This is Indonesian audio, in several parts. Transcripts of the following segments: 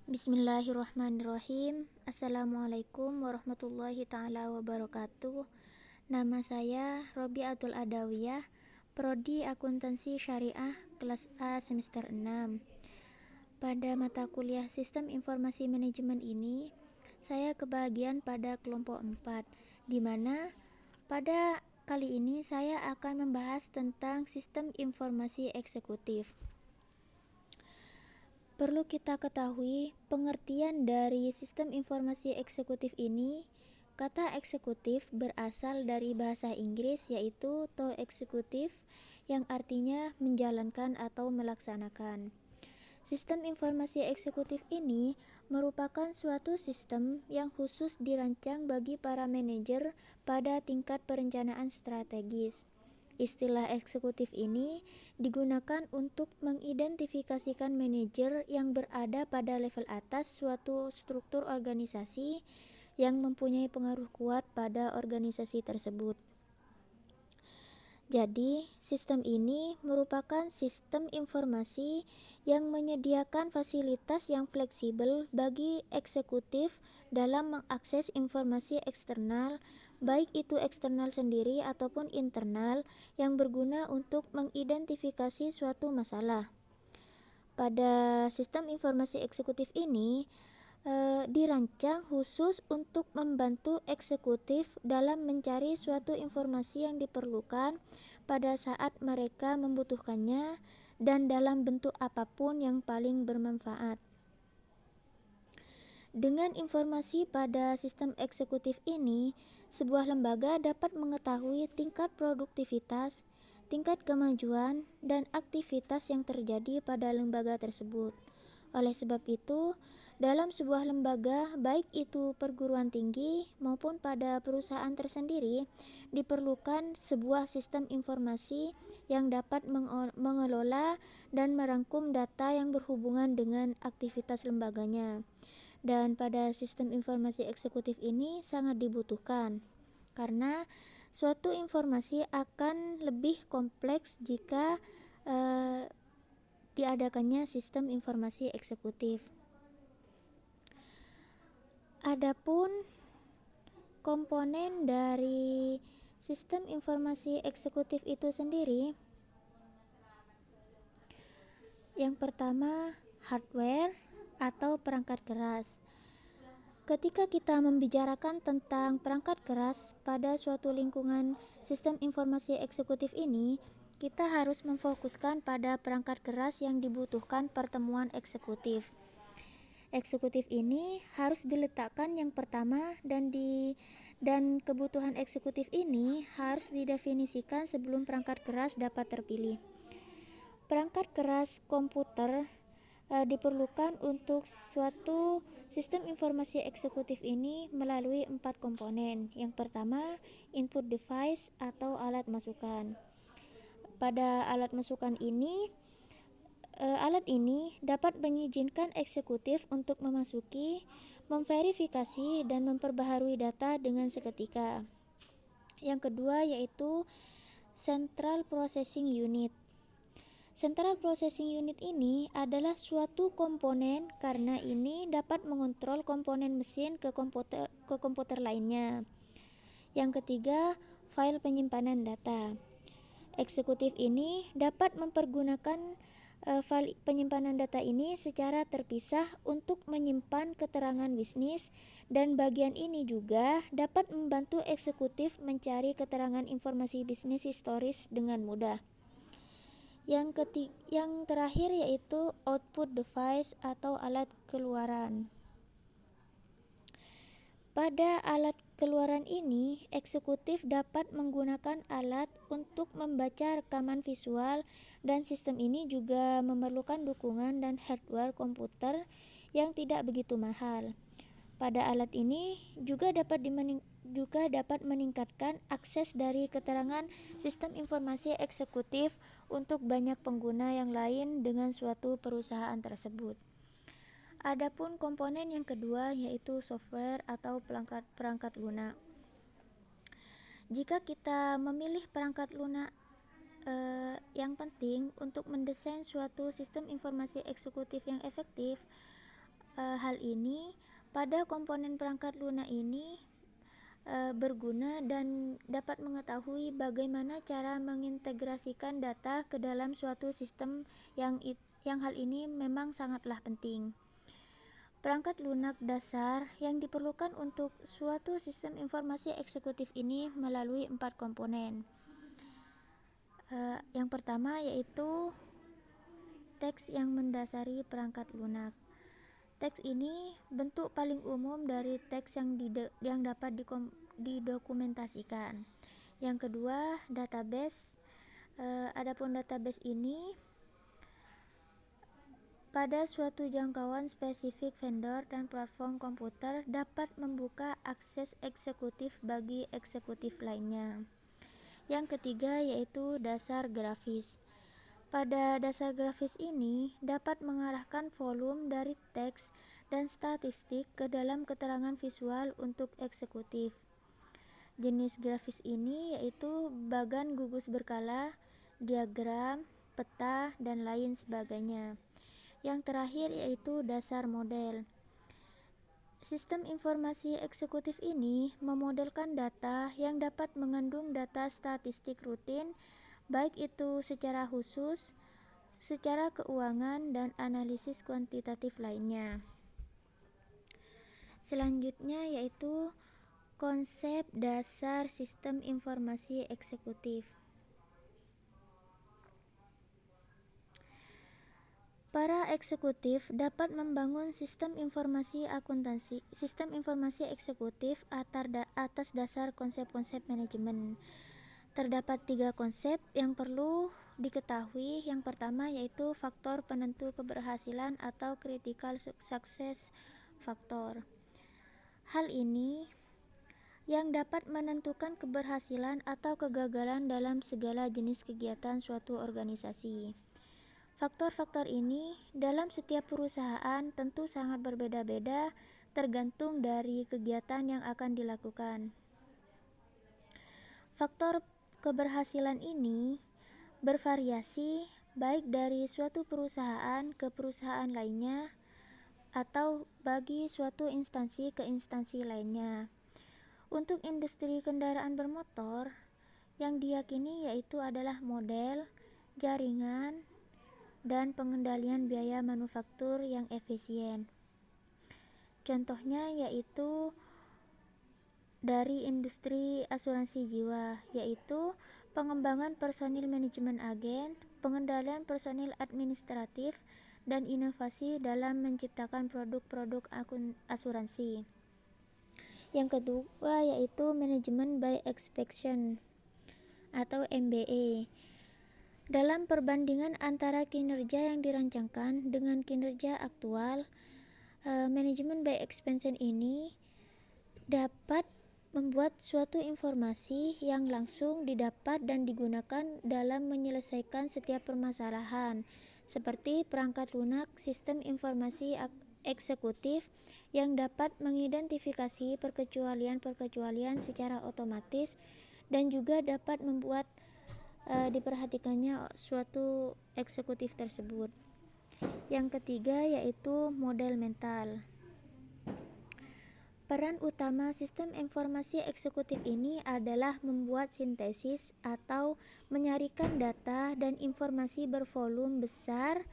Bismillahirrahmanirrahim. Assalamualaikum warahmatullahi ta'ala wabarakatuh. Nama saya Robiatul Adawiyah, Prodi Akuntansi Syariah, kelas A semester 6. Pada mata kuliah Sistem Informasi Manajemen ini, saya kebagian pada kelompok 4, di mana pada kali ini saya akan membahas tentang Sistem Informasi Eksekutif. Perlu kita ketahui, pengertian dari sistem informasi eksekutif ini, kata eksekutif berasal dari bahasa Inggris yaitu to executive, yang artinya menjalankan atau melaksanakan. Sistem informasi eksekutif ini merupakan suatu sistem yang khusus dirancang bagi para manajer pada tingkat perencanaan strategis. Istilah eksekutif ini digunakan untuk mengidentifikasikan manajer yang berada pada level atas suatu struktur organisasi yang mempunyai pengaruh kuat pada organisasi tersebut. Jadi, sistem ini merupakan sistem informasi yang menyediakan fasilitas yang fleksibel bagi eksekutif dalam mengakses informasi eksternal, baik itu eksternal sendiri ataupun internal, yang berguna untuk mengidentifikasi suatu masalah. Pada sistem informasi eksekutif ini dirancang khusus untuk membantu eksekutif dalam mencari suatu informasi yang diperlukan pada saat mereka membutuhkannya dan dalam bentuk apapun yang paling bermanfaat. Dengan informasi pada sistem eksekutif ini, sebuah lembaga dapat mengetahui tingkat produktivitas, tingkat kemajuan, dan aktivitas yang terjadi pada lembaga tersebut. Oleh sebab itu, dalam sebuah lembaga, baik itu perguruan tinggi maupun pada perusahaan tersendiri, diperlukan sebuah sistem informasi yang dapat mengelola dan merangkum data yang berhubungan dengan aktivitas lembaganya. Dan pada sistem informasi eksekutif ini sangat dibutuhkan, karena suatu informasi akan lebih kompleks jika diadakannya sistem informasi eksekutif. Adapun komponen dari sistem informasi eksekutif itu sendiri, yang pertama hardware atau perangkat keras. Ketika kita membicarakan tentang perangkat keras pada suatu lingkungan sistem informasi eksekutif ini, kita harus memfokuskan pada perangkat keras yang dibutuhkan pertemuan eksekutif. Eksekutif ini harus diletakkan yang pertama dan kebutuhan eksekutif ini harus didefinisikan sebelum perangkat keras dapat terpilih. Perangkat keras komputer diperlukan untuk suatu sistem informasi eksekutif ini melalui 4 komponen. Yang pertama, input device atau alat masukan. Pada alat masukan ini, alat ini dapat mengizinkan eksekutif untuk memasuki, memverifikasi, dan memperbaharui data dengan seketika. Yang kedua yaitu Central Processing Unit. Central Processing Unit ini adalah suatu komponen karena ini dapat mengontrol komponen mesin ke komputer lainnya. Yang ketiga, file penyimpanan data. Eksekutif ini dapat mempergunakan file penyimpanan data ini secara terpisah untuk menyimpan keterangan bisnis, dan bagian ini juga dapat membantu eksekutif mencari keterangan informasi bisnis historis dengan mudah. Yang terakhir yaitu output device atau alat keluaran. Pada alat keluaran ini, eksekutif dapat menggunakan alat untuk membaca rekaman visual, dan sistem ini juga memerlukan dukungan dan hardware komputer yang tidak begitu mahal. Pada alat ini juga dapat meningkatkan akses dari keterangan sistem informasi eksekutif untuk banyak pengguna yang lain dengan suatu perusahaan tersebut. Adapun komponen yang kedua yaitu software atau perangkat lunak. Jika kita memilih perangkat lunak yang penting untuk mendesain suatu sistem informasi eksekutif yang efektif, Hal ini pada komponen perangkat lunak ini berguna dan dapat mengetahui bagaimana cara mengintegrasikan data ke dalam suatu sistem yang hal ini memang sangatlah penting. Perangkat lunak dasar yang diperlukan untuk suatu sistem informasi eksekutif ini melalui 4 komponen. Yang pertama yaitu teks yang mendasari perangkat lunak. Teks ini bentuk paling umum dari teks yang dapat didokumentasikan. Yang kedua, database. Adapun database ini pada suatu jangkauan spesifik vendor dan platform komputer dapat membuka akses eksekutif bagi eksekutif lainnya. Yang ketiga yaitu dasar grafis. Pada dasar grafis ini dapat mengarahkan volume dari teks dan statistik ke dalam keterangan visual untuk eksekutif. Jenis grafis ini yaitu bagan gugus berkala, diagram, peta, dan lain sebagainya. Yang terakhir yaitu dasar model. Sistem informasi eksekutif ini memodelkan data yang dapat mengandung data statistik rutin, baik itu secara khusus, secara keuangan, dan analisis kuantitatif lainnya. Selanjutnya yaitu konsep dasar sistem informasi eksekutif. Para eksekutif dapat membangun sistem informasi akuntansi, sistem informasi eksekutif atas dasar konsep-konsep manajemen. Terdapat 3 konsep yang perlu diketahui. Yang pertama yaitu faktor penentu keberhasilan atau critical success factor. Hal ini yang dapat menentukan keberhasilan atau kegagalan dalam segala jenis kegiatan suatu organisasi. Faktor-faktor ini dalam setiap perusahaan tentu sangat berbeda-beda tergantung dari kegiatan yang akan dilakukan. Faktor keberhasilan ini bervariasi baik dari suatu perusahaan ke perusahaan lainnya atau bagi suatu instansi ke instansi lainnya. Untuk industri kendaraan bermotor, yang diyakini yaitu adalah model, jaringan, dan pengendalian biaya manufaktur yang efisien. Contohnya yaitu dari industri asuransi jiwa, yaitu pengembangan personil manajemen agen, pengendalian personil administratif, dan inovasi dalam menciptakan produk-produk asuransi. Yang kedua yaitu manajemen by exception atau MBE. Dalam perbandingan antara kinerja yang dirancangkan dengan kinerja aktual, manajemen by expansion ini dapat membuat suatu informasi yang langsung didapat dan digunakan dalam menyelesaikan setiap permasalahan, seperti perangkat lunak sistem informasi eksekutif yang dapat mengidentifikasi perkecualian-perkecualian secara otomatis dan juga dapat membuat diperhatikannya suatu eksekutif tersebut. Yang ketiga yaitu model mental. Peran utama sistem informasi eksekutif ini adalah membuat sintesis atau menyaringkan data dan informasi bervolume besar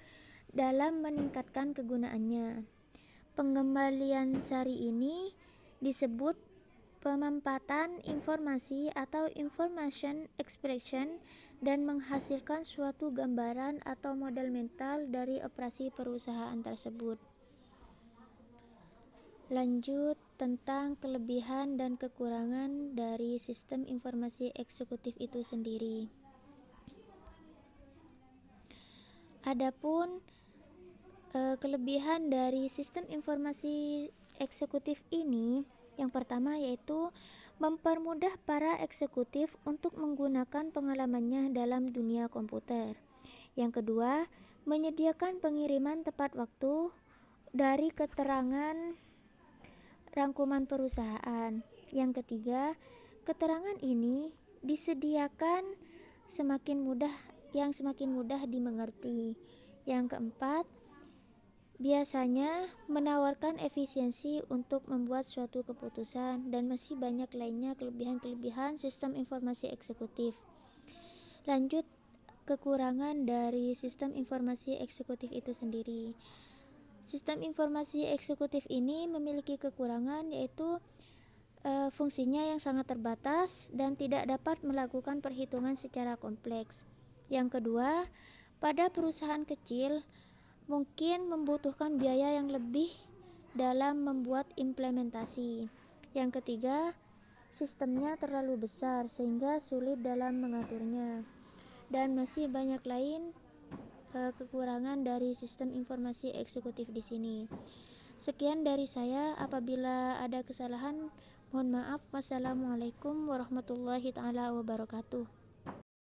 dalam meningkatkan kegunaannya. Pengembalian sari ini disebut pemampatan informasi atau information expression dan menghasilkan suatu gambaran atau model mental dari operasi perusahaan tersebut. Lanjut tentang kelebihan dan kekurangan dari sistem informasi eksekutif itu sendiri. Adapun kelebihan dari sistem informasi eksekutif ini, yang pertama yaitu mempermudah para eksekutif untuk menggunakan pengalamannya dalam dunia komputer. Yang kedua, menyediakan pengiriman tepat waktu dari keterangan rangkuman perusahaan. Yang ketiga, keterangan ini disediakan semakin mudah dimengerti. Yang keempat, biasanya menawarkan efisiensi untuk membuat suatu keputusan, dan masih banyak lainnya kelebihan-kelebihan sistem informasi eksekutif. Lanjut, kekurangan dari sistem informasi eksekutif itu sendiri. Sistem informasi eksekutif ini memiliki kekurangan, yaitu fungsinya yang sangat terbatas dan tidak dapat melakukan perhitungan secara kompleks. Yang kedua, pada perusahaan kecil mungkin membutuhkan biaya yang lebih dalam membuat implementasi. Yang ketiga, sistemnya terlalu besar sehingga sulit dalam mengaturnya. Dan masih banyak lain kekurangan dari sistem informasi eksekutif di sini. Sekian dari saya. Apabila ada kesalahan, mohon maaf. Wassalamualaikum warahmatullahi taala wabarakatuh.